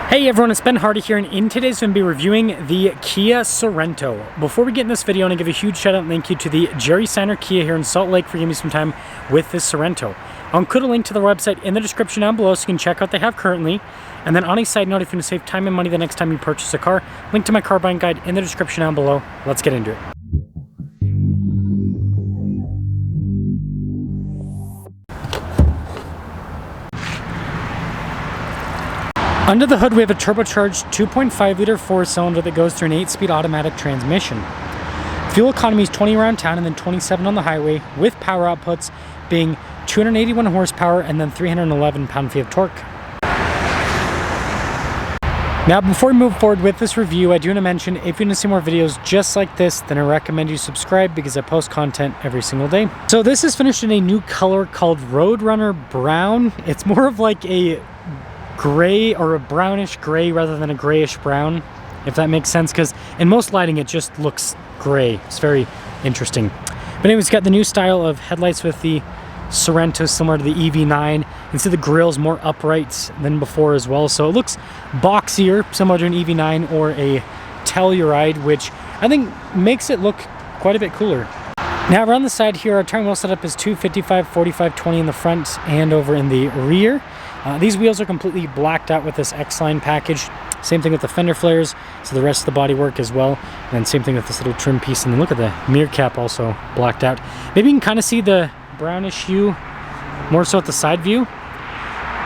Hey everyone, it's Ben Hardy here, and in today's video, I'm going to be reviewing the Kia Sorento. Before we get in this video, I want to give a huge shout out and thank you to the Jerry Signer Kia here in Salt Lake for giving me some time with this Sorento. I'll include a link to their website in the description down below so you can check out what they have currently. And then on a side note, if you want to save time and money the next time you purchase a car, link to my car buying guide in the description down below. Let's get into it. Under the hood, we have a turbocharged 2.5-liter four-cylinder that goes through an 8-speed automatic transmission. Fuel economy is 20 around town and then 27 on the highway, with power outputs being 281 horsepower and then 311 pound-feet of torque. Now, before we move forward with this review, I do want to mention, if you want to see more videos just like this, then I recommend you subscribe because I post content every single day. So this is finished in a new color called Roadrunner Brown. It's more of like a gray or a brownish gray rather than a grayish brown, if that makes sense, because in most lighting it just looks gray. It's very interesting. But anyways, it's got the new style of headlights with the Sorento, similar to the EV9. You can see the grille's more upright than before as well, so it looks boxier, similar to an EV9 or a Telluride, which I think makes it look quite a bit cooler. Now around the side here, our turn wheel setup is 255, 45, 20 in the front and over in the rear. These wheels are completely blacked out with this X-Line package. Same thing with the fender flares, so the rest of the body work as well. And then same thing with this little trim piece. And then look at the mirror cap also blacked out. Maybe you can kind of see the brownish hue more so at the side view.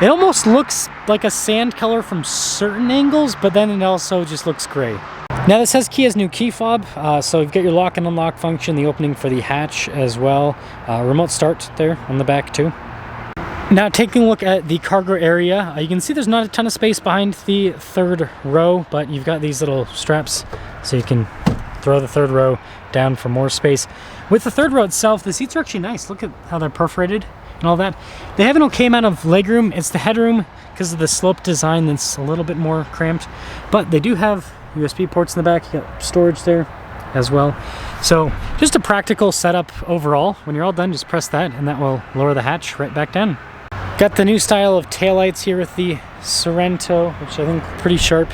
It almost looks like a sand color from certain angles, but then it also just looks gray. Now this has Kia's new key fob, so you've got your lock and unlock function, the opening for the hatch as well. Remote start there on the back too. Now taking a look at the cargo area, you can see there's not a ton of space behind the third row, but you've got these little straps so you can throw the third row down for more space. With the third row itself, the seats are actually nice. Look at how they're perforated and all that. They have an okay amount of legroom. It's the headroom because of the slope design that's a little bit more cramped, but they do have USB ports in the back. You got storage there as well. So just a practical setup overall. When you're all done, just press that and that will lower the hatch right back down. Got the new style of taillights here with the Sorento, which I think is pretty sharp.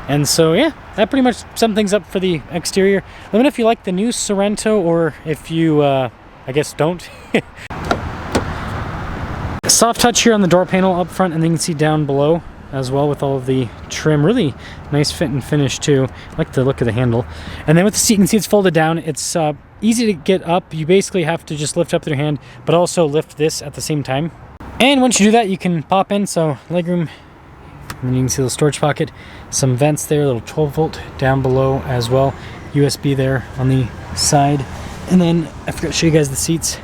And so yeah, that pretty much sums things up for the exterior. Let me know if you like the new Sorento or if you, I guess, don't. Soft touch here on the door panel up front, and then you can see down below as well with all of the trim. Really nice fit and finish too. I like the look of the handle. And then with the seat, you can see it's folded down. It's easy to get up. You basically have to just lift up with your hand, but also lift this at the same time. And once you do that, you can pop in, so legroom, and then you can see the storage pocket, some vents there, a little 12-volt down below as well, USB there on the side, and then I forgot to show you guys the seats,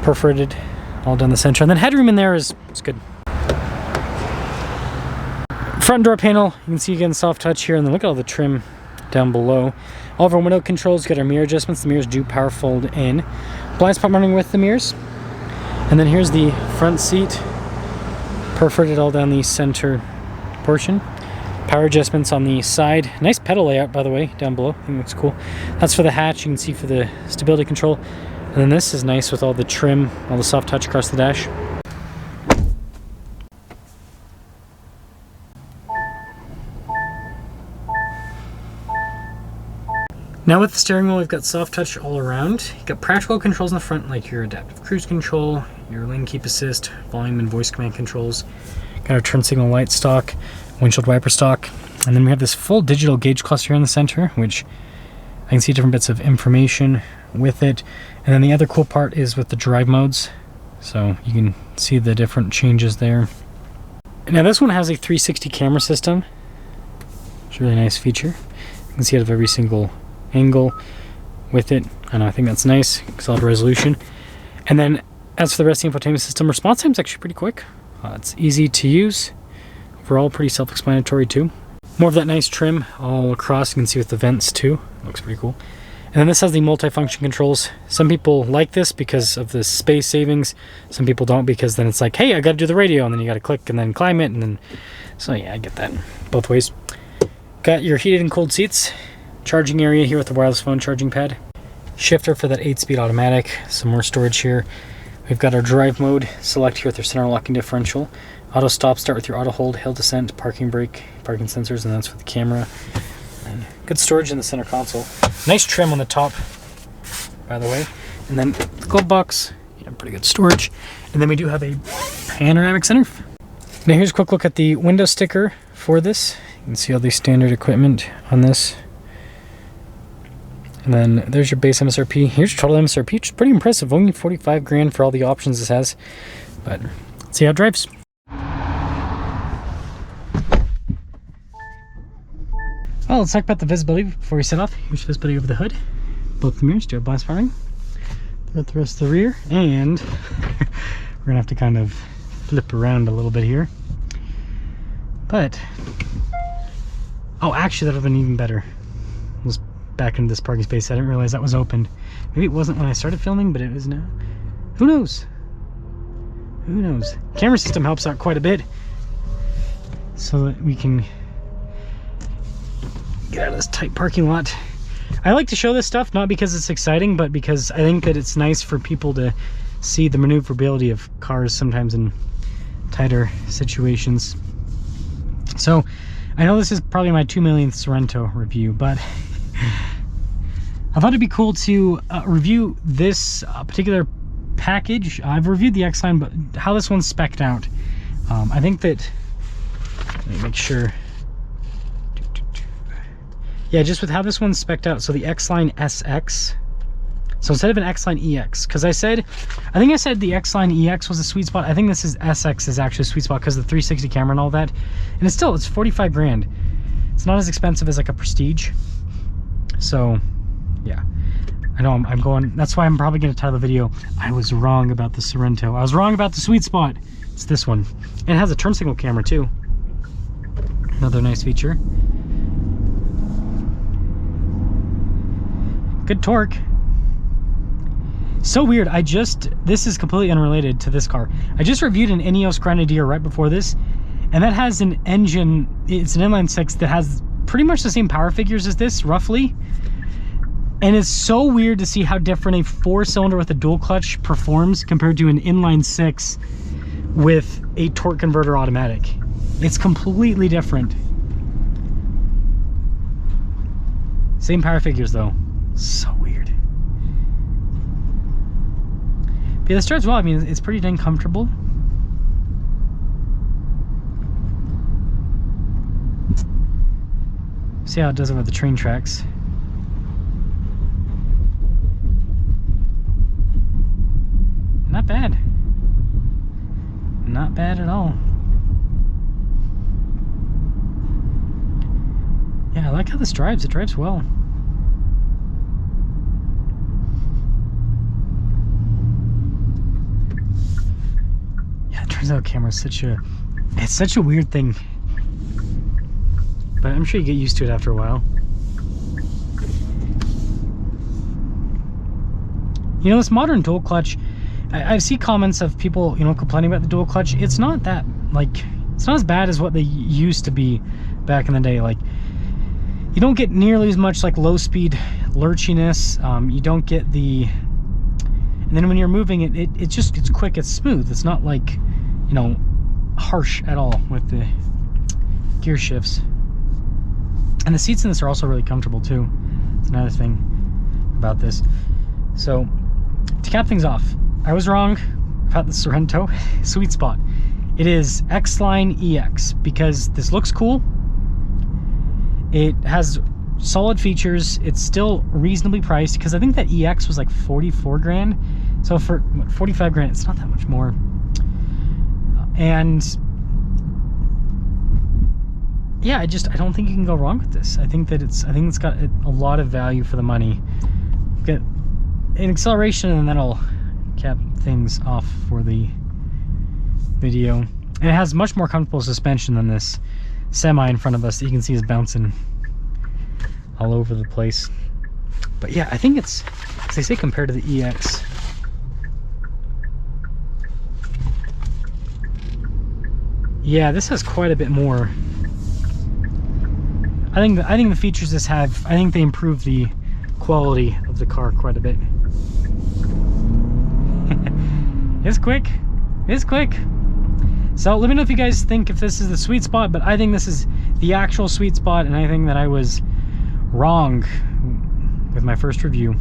perforated all down the center, and then headroom in there is good. Front door panel, you can see again soft touch here, and then look at all the trim down below. All of our window controls, got our mirror adjustments. The mirrors do power fold in. Blind spot mounting with the mirrors. And then here's the front seat, perforated all down the center portion. Power adjustments on the side. Nice pedal layout, by the way, down below. I think it looks cool. That's for the hatch. You can see for the stability control. And then this is nice with all the trim, all the soft touch across the dash. Now with the steering wheel, we've got soft touch all around. You've got practical controls in the front, like your adaptive cruise control, your lane keep assist, volume and voice command controls. Got our turn signal light stock, windshield wiper stock, and then we have this full digital gauge cluster here in the center, which I can see different bits of information with it. And then the other cool part is with the drive modes, so you can see the different changes there. Now this one has a 360 camera system, which is a really nice feature. You can see out of every single angle with it, and I think that's nice, solid resolution. And then as for the rest of the infotainment system, response time is actually pretty quick. It's easy to use. Overall, pretty self-explanatory too. More of that nice trim all across. You can see with the vents too. Looks pretty cool. And then this has the multi-function controls. Some people like this because of the space savings. Some people don't, because then it's like, hey, I got to do the radio, and then you got to click and then climb it, and then so yeah, I get that both ways. Got your heated and cooled seats. Charging area here with the wireless phone charging pad. Shifter for that 8-speed automatic. Some more storage here. We've got our drive mode select here with our center locking differential. Auto stop, start with your auto hold, hill descent, parking brake, parking sensors, and that's for the camera. And good storage in the center console. Nice trim on the top, by the way. And then the glove box, yeah, pretty good storage. And then we do have a panoramic sunroof. Now here's a quick look at the window sticker for this. You can see all the standard equipment on this. And then there's your base MSRP. Here's your total MSRP, which is pretty impressive. Only 45 grand for all the options this has. But let's see how it drives. Well, let's talk about the visibility before we set off. Here's visibility over the hood. Both the mirrors do have blind spotting. Throughout the rest of the rear. And we're going to have to kind of flip around a little bit here. But, oh, actually that would have been even better. Was back into this parking space. I didn't realize that was opened. Maybe it wasn't when I started filming, but it is now. Who knows? Who knows? Camera system helps out quite a bit, so that we can get out of this tight parking lot. I like to show this stuff, not because it's exciting, but because I think that it's nice for people to see the maneuverability of cars sometimes in tighter situations. So, I know this is probably my 2 millionth Sorento review, but I thought it'd be cool to review this particular package. I've reviewed the X-Line, but how this one's spec'd out. I think that, let me make sure. Yeah, just with how this one's spec'd out. So the X-Line SX. So instead of an X-Line EX, because I think I said the X-Line EX was a sweet spot. I think this is SX is actually a sweet spot because of the 360 camera and all that. And it's 45 grand. It's not as expensive as like a Prestige. So, yeah. I know I'm going, that's why I'm probably going to title the video, I was wrong about the Sorento. I was wrong about the sweet spot. It's this one. And it has a turn signal camera too. Another nice feature. Good torque. So weird, this is completely unrelated to this car. I just reviewed an Ineos Grenadier right before this, and that has an engine, it's an inline six that has pretty much the same power figures as this, roughly. And it's so weird to see how different a 4-cylinder with a dual clutch performs compared to an inline six with a torque converter automatic. It's completely different. Same power figures though. So weird. But yeah, this drives well. I mean, it's pretty dang comfortable. See how it does it with the train tracks. Not bad. Not bad at all. Yeah, I like how this drives. It drives well. Yeah, it turns out camera is it's such a weird thing. But I'm sure you get used to it after a while. You know, this modern dual clutch, I see comments of people, you know, complaining about the dual clutch. It's not that, like, it's not as bad as what they used to be back in the day. Like, you don't get nearly as much, like, low-speed lurchiness. You don't get the... And then when you're moving it, it's quick, it's smooth. It's not, like, you know, harsh at all with the gear shifts. And the seats in this are also really comfortable, too. That's another thing about this. So, to cap things off, I was wrong about the Sorento sweet spot. It is X-Line EX because this looks cool. It has solid features. It's still reasonably priced because I think that EX was like 44 grand. So for what, 45 grand, it's not that much more. And yeah, I don't think you can go wrong with this. I think it's got a lot of value for the money. Get an acceleration and then that'll cap things off for the video. And it has much more comfortable suspension than this semi in front of us that you can see is bouncing all over the place. But yeah, I think it's, as I say, compared to the EX, yeah, this has quite a bit more. I think the features this have, I think they improve the quality of the car quite a bit. It's quick. It's quick. So let me know if you guys think if this is the sweet spot, but I think this is the actual sweet spot, and I think that I was wrong with my first review.